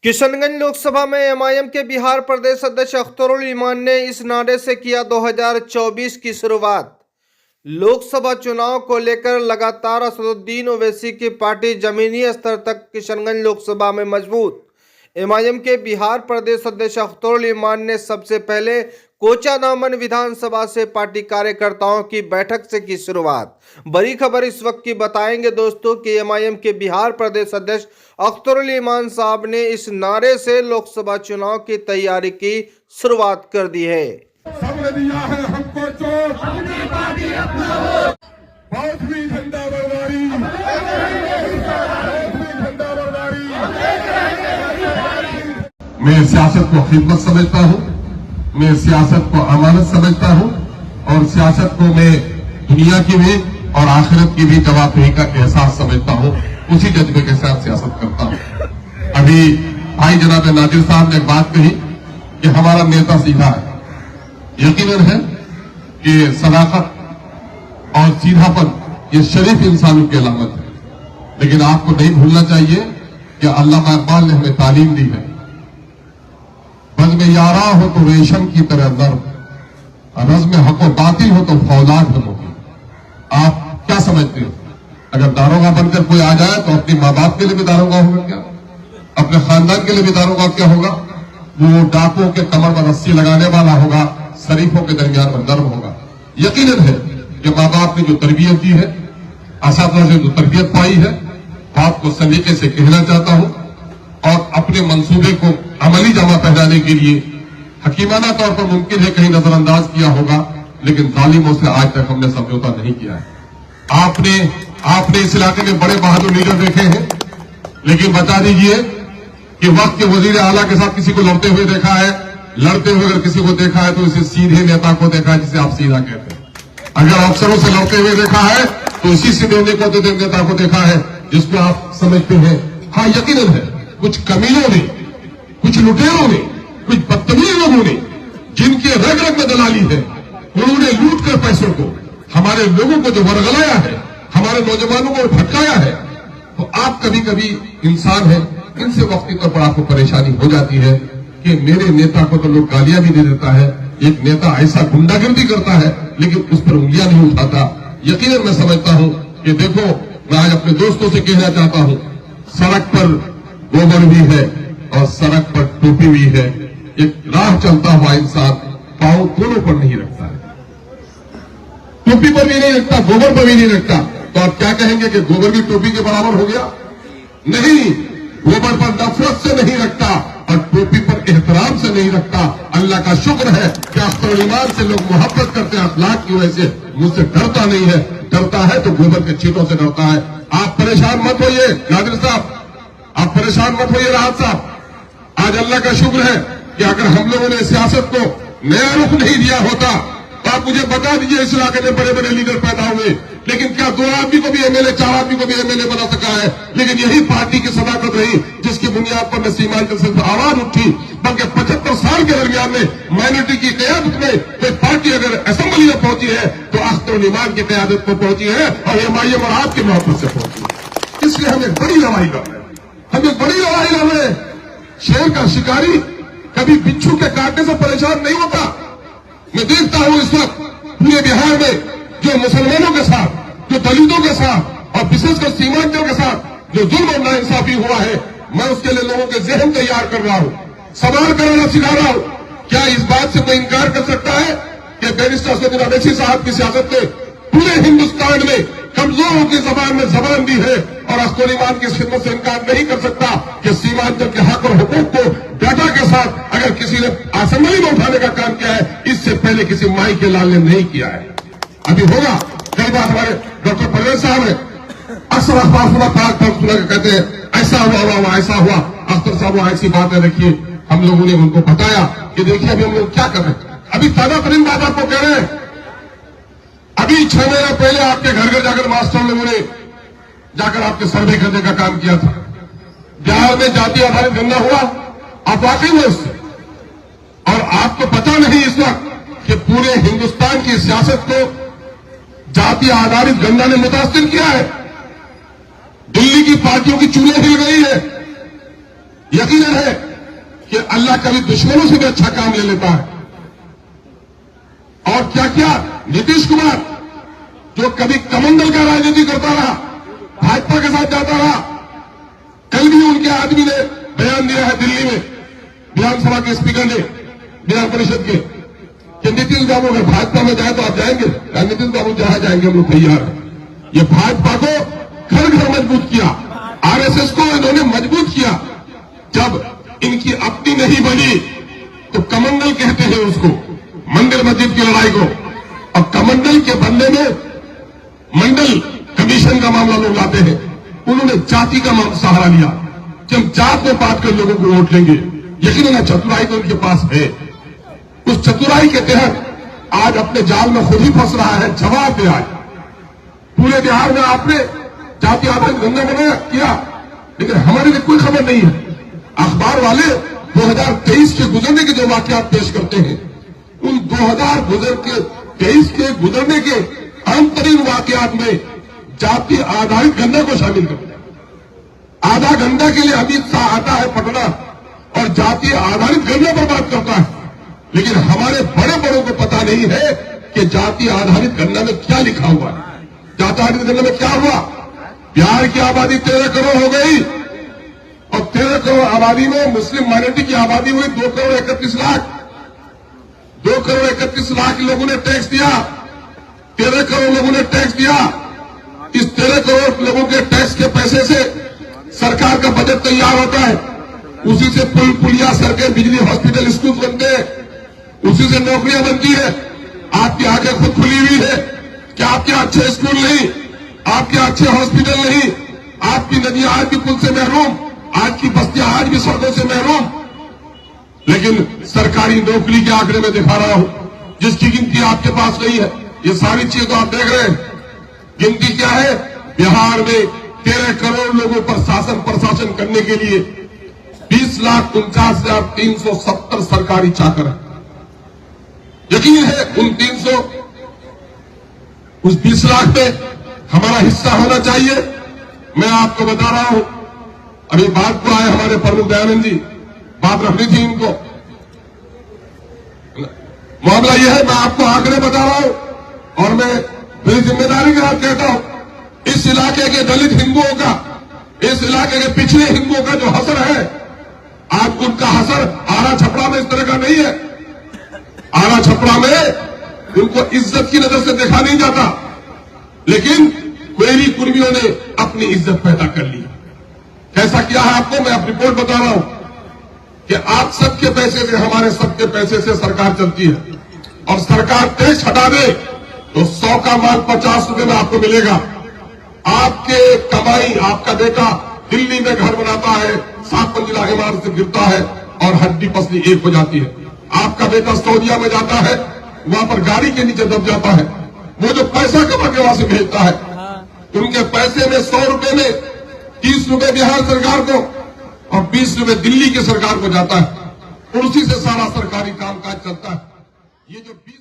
किशनगंज लोकसभा में एमआईएम के बिहार प्रदेश अध्यक्ष अख्तरुल ईमान ने इस नारे से किया 2024 की शुरुआत। लोकसभा चुनाव को लेकर लगातार असदुद्दीन ओवैसी की पार्टी जमीनी स्तर तक किशनगंज लोकसभा में मजबूत। एमआईएम के बिहार प्रदेश अध्यक्ष अख्तरुल ईमान ने सबसे पहले कोचाधामन विधानसभा से पार्टी कार्यकर्ताओं की बैठक से की शुरुआत। बड़ी खबर इस वक्त की बताएंगे दोस्तों कि एमआईएम के बिहार प्रदेश अध्यक्ष अख्तरुल ईमान साहब ने इस नारे से लोकसभा चुनाव की तैयारी की शुरुआत कर दी है। सबने दिया है हमको चोट, बहुत भी झंडा बरदारी, मैं सियासत को खिदमत समझता हूँ, मैं सियासत को अमानत समझता हूँ और सियासत को मैं दुनिया की भी और आखिरत की भी जवाबदेही का एहसास समझता हूँ। उसी जज्बे के साथ सियासत करता हूँ। अभी भाई जनाब नादिर साहब ने एक बात कही कि हमारा नेता सीधा है। यकीनन है कि सदाकत और सीधापन ये शरीफ इंसानों की अलामत है, लेकिन आपको नहीं भूलना चाहिए कि अल्लामा इकबाल ने हमें तालीम दी है, बज़्म यारा हो तो रेशम की तरह नर्म, रज़्म हक़ व बातिल हो तो फौलाद है मोटी। आप क्या समझते हो, अगर दारोगा बनकर कोई आ जाए तो अपने माँ बाप के लिए भी दारोगा होगा क्या, अपने खानदान के लिए भी दारोगा क्या होगा? वो डाकुओं के कमर में रस्सी लगाने वाला होगा, शरीफों के दरमियान में नर्म होगा। यकीनन है कि माँ बाप ने जो तरबियत दी है, असातिज़ा से जो तरबियत पाई है, बात को सलीके से कहना चाहता हूँ और अपने मंसूबे को अमली जामा पहनाने के लिए हकीमाना तौर पर मुमकिन है कहीं नजरअंदाज किया होगा, लेकिन जालिमों से आज तक हमने समझौता नहीं किया है। आपने इस इलाके में बड़े बहादुर लीडर देखे हैं, लेकिन बता दीजिए कि वक्त के वजीर आला के साथ किसी को लड़ते हुए देखा है? लड़ते हुए अगर किसी को देखा है तो इसे सीधे नेता को देखा है, जिसे आप सीधा कहते हैं। अगर अफसरों से लड़ते हुए देखा है तो इसी सीधे नेता को देखा है जिसको आप समझते हैं। हाँ, यकीनन है कुछ कमीनों ने, कुछ लुटेरों ने, कुछ बदतमीज लोगों ने, जिनके रग रग में दलाली है, उन्होंने लूट कर पैसों को, हमारे लोगों को जो वरगलाया है, हमारे नौजवानों को भटकाया है। तो आप कभी कभी इंसान हैं, इनसे वक्ती तौर पर आपको परेशानी हो जाती है कि मेरे नेता को तो लोग गालियां भी दे देता है, एक नेता ऐसा गुंडागर्दी करता है लेकिन उस पर उंगलियां नहीं उठाता। यकीनन मैं समझता हूं कि देखो, मैं आज अपने दोस्तों से कहना चाहता हूं, सड़क पर गोबर भी है और सड़क पर टोपी भी है। एक राह चलता हुआ इंसान पांव दोनों पर नहीं रखता है, टोपी पर भी नहीं रखता, गोबर पर भी नहीं रखता। तो आप क्या कहेंगे कि गोबर भी टोपी के बराबर हो गया? नहीं, गोबर पर नफरत से नहीं रखता और टोपी पर एहतराम से नहीं रखता। अल्लाह का शुक्र है कि अख्तरुल ईमान से लोग मोहब्बत करते हैं, अखलाक की वजह से मुझसे डरता नहीं है। डरता है तो गोबर के छींटों से डरता है। आप परेशान मत होइए नादिर साहब, आप परेशान मत होइए राहत साहब। आज अल्लाह का शुक्र है कि अगर हम लोगों ने सियासत को नया रुख नहीं दिया होता तो आप मुझे बता दीजिए, इस इलाके में बड़े बड़े लीडर पैदा हुए, लेकिन क्या 2 आदमी को भी एमएलए, 4 आदमी को भी एमएलए बना सका है? लेकिन यही पार्टी की सदाकत रही जिसकी बुनियाद पर न सीमांचल से आवाज उठी, बल्कि 75 साल के दरमियान में माइनॉरिटी की कयादत में कोई पार्टी अगर असेंबली में पहुंची है तो अख्तरुल ईमान की कयादत पर पहुंची है और एमआईएम और आपकी मोहब्बत से पहुंची है। इसलिए हमें बड़ी लड़ाई लड़ रहे हैं, हमें बड़ी लड़ाई लड़ रहे हैं। शेर का शिकारी कभी बिच्छू के काटने से परेशान नहीं होता। मैं देखता हूं इस वक्त पूरे बिहार में जो मुसलमानों के साथ, जो दलितों के साथ और विशेषकर सीमांचल के साथ जो जुल्म और नाइंसाफी हुआ है, मैं उसके लिए लोगों के जहन तैयार कर रहा हूं, सवाल कराना सिखा रहा हूं। क्या इस बात से कोई इनकार कर सकता है कि बैरिस्टर असदुद्दीन ओवैसी साहब की सियासत ने पूरे हिंदुस्तान में कमजोरों की जबान में जबान दी है और अख्तरुल ईमान की खिदमत से इनकार नहीं कर सकता कि सीमांचल के हक और हुकूक को डाटा के साथ अगर किसी ने असेंबली में उठाने का काम किया है, इससे पहले किसी माई के लाल ने नहीं किया है। अभी होगा। कई बार हमारे डॉक्टर परवेज साहब है, अक्सर अखबार सुना, सुना के कहते हैं ऐसा हुआ ऐसा हुआ। अख्तर साहब वो ऐसी बातें रखिए, हम लोगों ने उनको बताया कि देखिए अभी हम लोग क्या कर रहे हैं। अभी ताजा तरीन बात आपको कह रहे हैं, अभी 6 महीना पहले आपके घर घर जाकर मास्टर लोगों ने जाकर आपके सर्वे करने का काम किया था। बिहार में जाति आधारित गणना हुआ, आप वाकई हुए इससे, और आपको पता नहीं इस वक्त कि पूरे हिंदुस्तान की सियासत को जाति आधारित गणना ने मुतासिर किया है। दिल्ली की पार्टियों की चूल्हे हिल गई है, यकीनन है कि अल्लाह कभी दुश्मनों से भी अच्छा काम ले लेता है। और क्या क्या नीतीश कुमार जो कभी कमंडल का राजनीति करता रहा, भाजपा के साथ जाता रहा, कल भी उनके आदमी ने बयान दिया है दिल्ली में विधानसभा के स्पीकर ने विधान परिषद के कि नीतीश बाबू अगर भाजपा में जाए तो आप जाएंगे? नीतीश बाबू जहां जाएंगे हम लोग तैयार हैं। ये भाजपा को घर घर मजबूत किया, आरएसएस को इन्होंने मजबूत किया। जब इनकी अपनी नहीं बनी तो कमंडल कहते हैं उसको, मंदिर मस्जिद की लड़ाई को। और कमंडल के बनने में मंडल कमीशन का मामला लोग लाते हैं। उन्होंने जाति का सहारा लिया कि हम जात में बांट कर लोगों को वोट लेंगे। यकीनन चतुराई तो उनके पास है। उस चतुराई के तहत आज अपने जाल में खुद ही फंस रहा है। जवाब दे आज पूरे बिहार में आपने जाति आधारित गंगा बनाया किया, लेकिन हमारे लिए कोई खबर नहीं है। अखबार वाले 2023 के गुजरने के जो वाकयात पेश करते हैं, उन 2023 के गुजरने के अंतरिम वाकयात में जाति आधारित गंगा को शामिल करते हैं। आधा गंगा के लिए अमित शाह आता है पटना और जाति आधारित गंगा पर बात करता है, लेकिन हमारे बड़े बड़ों को पता नहीं है कि जाति आधारित गन्ना में क्या लिखा हुआ है। जाति आधारित गन्ना में क्या हुआ? बिहार की आबादी 13 करोड़ हो गई और 13 करोड़ आबादी में मुस्लिम माइनॉरिटी की आबादी हुई 2 करोड़ 31 लाख। 2 करोड़ 31 लाख लोगों ने टैक्स दिया, 13 करोड़ लोगों ने टैक्स दिया। इस 13 करोड़ लोगों के टैक्स के पैसे से सरकार का बजट तैयार होता है, उसी से पुल पुलिया सड़कें बिजली हॉस्पिटल स्कूल बनते हैं, उसी से नौकरियां बनती है। आपकी आंखें खुद खुली हुई है कि आपके अच्छे स्कूल नहीं, आपके अच्छे हॉस्पिटल नहीं, आपकी नदियां आज भी पुल से महरूम, आज की बस्तियां आज भी सड़कों से महरूम। लेकिन सरकारी नौकरी के आंकड़े में दिखा रहा हूं जिसकी गिनती आपके पास नहीं है। ये सारी चीजें तो आप देख रहे हैं। गिनती क्या है? बिहार में 13 करोड़ लोगों पर शासन प्रशासन करने के लिए 20,49,370 सरकारी चाकर है। यकीन है उस 20 लाख में हमारा हिस्सा होना चाहिए। मैं आपको बता रहा हूं, अभी बात को आए हमारे प्रमुख दयानंद जी, बात रखनी थी इनको। मामला यह है, मैं आपको आंकड़े बता रहा हूं और मैं मेरी जिम्मेदारी के साथ कहता हूं, इस इलाके के दलित हिंदुओं का, इस इलाके के पिछड़े हिंदुओं का जो हसर है, आज उनका हसर आरा छपड़ा में इस तरह का नहीं है। आरा छपड़ा में उनको इज्जत की नजर से देखा नहीं जाता, लेकिन क्वेरी कुर्मियों ने अपनी इज्जत पैदा कर ली। कैसा किया है आपको मैं अपनी रिपोर्ट बता रहा हूं कि आप सबके पैसे से, हमारे सबके पैसे से सरकार चलती है और सरकार टैक्स हटा दे तो 100 का माल 50 रुपए में आपको मिलेगा। आपके कमाई, आपका बेटा दिल्ली में घर बनाता है, 7 मंजिला इमारत से गिरता है और हड्डी पसली एक हो जाती है। आपका बेटा सऊदीया में जाता है, वहां पर गाड़ी के नीचे दब जाता है। वो जो पैसा कमा के वहां से भेजता है, उनके पैसे में 100 रुपए में 30 रुपए बिहार सरकार को और 20 रुपए दिल्ली की सरकार को जाता है और उसी से सारा सरकारी कामकाज चलता है। ये जो 20